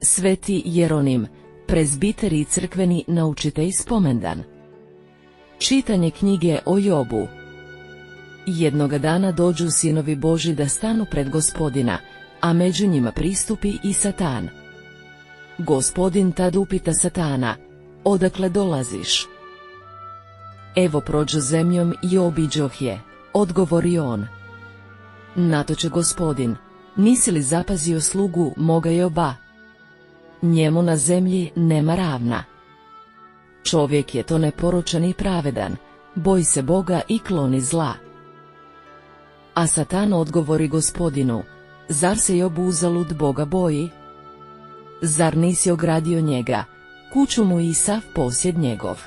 Sveti Jeronim, prezbiter i crkveni naučitelj spomendan. Čitanje knjige o Jobu. Jednoga dana dođu sinovi Božji da stanu pred Gospodina, a među njima pristupi i Satan. Gospodin tad upita Satana: odakle dolaziš? Evo prođo zemljom i obiđoh je, odgovori on. Nato će Gospodin: nisi li zapazio slugu moga Joba? Njemu na zemlji nema ravna. Čovjek je to neporočan i pravedan, boji se Boga i kloni zla. A Satan odgovori Gospodinu: zar se Job uzalud Boga boji? Zar nisi ogradio njega, kuću mu i sav posjed njegov?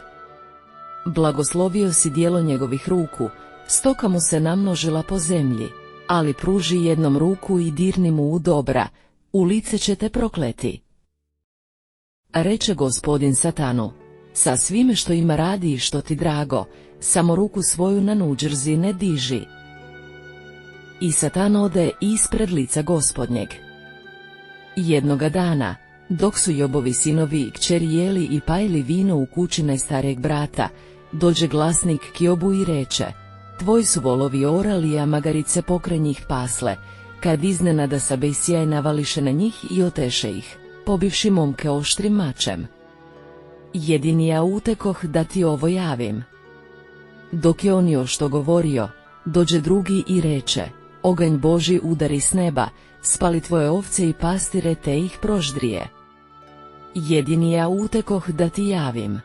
Blagoslovio si djelo njegovih ruku, stoka mu se namnožila po zemlji, ali pruži jednom ruku i dirni mu u dobra, u lice će te prokleti. Reče Gospodin Satanu: sa svime što ima radi i što ti drago, samo ruku svoju na nuđerzi ne diži. I Satan ode ispred lica Gospodnjeg. Jednoga dana, dok su Jobovi sinovi i kćeri jeli i pajili vino u kući najstarijeg brata, dođe glasnik k Jobu i reče: tvoji su volovi orali, a magarice pokraj njih pasle, kad iznenada sabe sjaj navališe na njih i oteše ih, pobivši momke oštrim mačem. Jedini ja utekoh da ti ovo javim. Dok je on još to govorio, dođe drugi i reče: oganj Božji udari s neba, spali tvoje ovce i pastire te ih proždrije. Jedini ja utekoh da ti javim.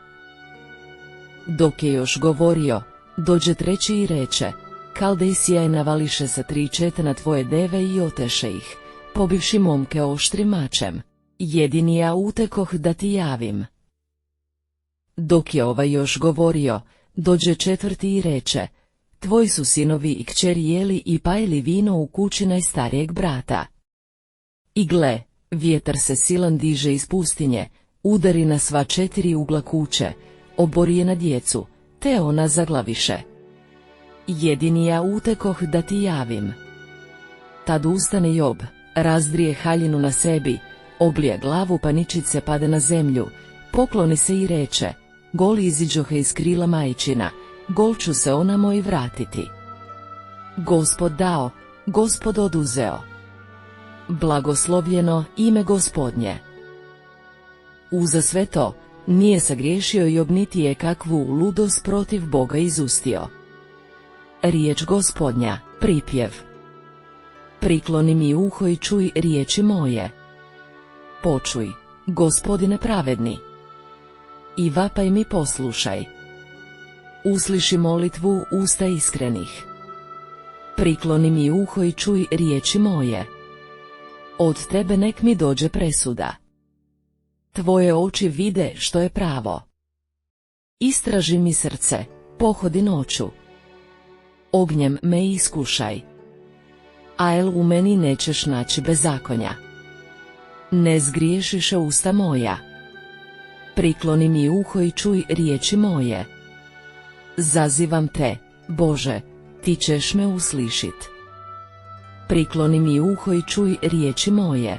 Dok je još govorio, dođe treći i reče: Kaldej sjaj navališe sa 3 na tvoje deve i oteše ih, pobivši momke oštrim mačem. Jedini ja utekoh da ti javim. Dok je ovaj još govorio, dođe četvrti i reče: tvoji su sinovi i kćeri jeli i pajili vino u kući najstarijeg brata. I gle, vjetar se silan diže iz pustinje, udari na sva 4 ugla kuće, obori je na djecu, te ona zaglaviše. Jedini ja utekoh da ti javim. Tad ustane Job, razdrije haljinu na sebi, oblije glavu pa ničice pade na zemlju, pokloni se i reče: goli iziđohe iz krila majčina, gol ću se ona moj vratiti. Gospod dao, Gospod oduzeo. Blagoslovljeno ime Gospodnje. Uza sve to, nije sagriješio Job niti je kakvu ludost protiv Boga izustio. Riječ Gospodnja, pripjev. Prikloni mi uho i čuj riječi moje. Počuj, Gospodine pravedni. I vapaj mi poslušaj. Usliši molitvu usta iskrenih. Prikloni mi uho i čuj riječi moje. Od tebe nek mi dođe presuda. Tvoje oči vide što je pravo. Istraži mi srce, pohodi noću. Ognjem me iskušaj. A u meni nećeš naći bezakonja. Ne zgriješiše usta moja. Prikloni mi uho i čuj riječi moje. Zazivam te, Bože, ti ćeš me uslišit. Prikloni mi uho i čuj riječi moje.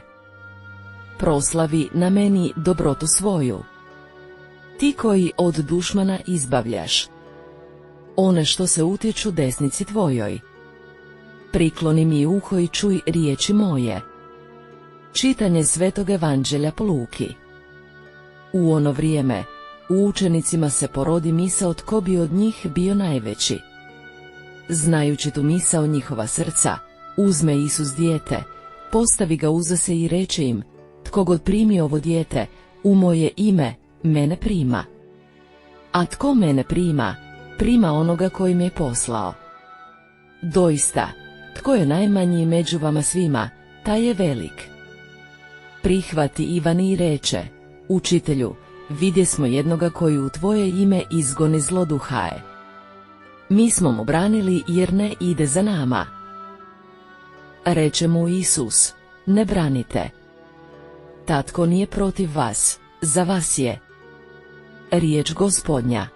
Proslavi na meni dobrotu svoju. Ti koji od dušmana izbavljaš one što se utječu desnici tvojoj. Prikloni mi uho i čuj riječi moje. Čitanje Svetog Evanđelja po Luki. U ono vrijeme, u učenicima se porodi misao tko bi od njih bio najveći. Znajući tu misao njihova srca, uzme Isus dijete, postavi ga uza se i reče im: tko god primi ovo dijete, u moje ime, mene prima. A tko mene prima, prima onoga koji me je poslao. Doista, tko je najmanji među vama svima, taj je velik. Prihvati Ivan i reče: učitelju, vidje smo jednoga koji u tvoje ime izgoni zloduhaje. Mi smo mu branili jer ne ide za nama. Reče mu Isus: ne branite. Tatko nije protiv vas, za vas je. Riječ Gospodnja.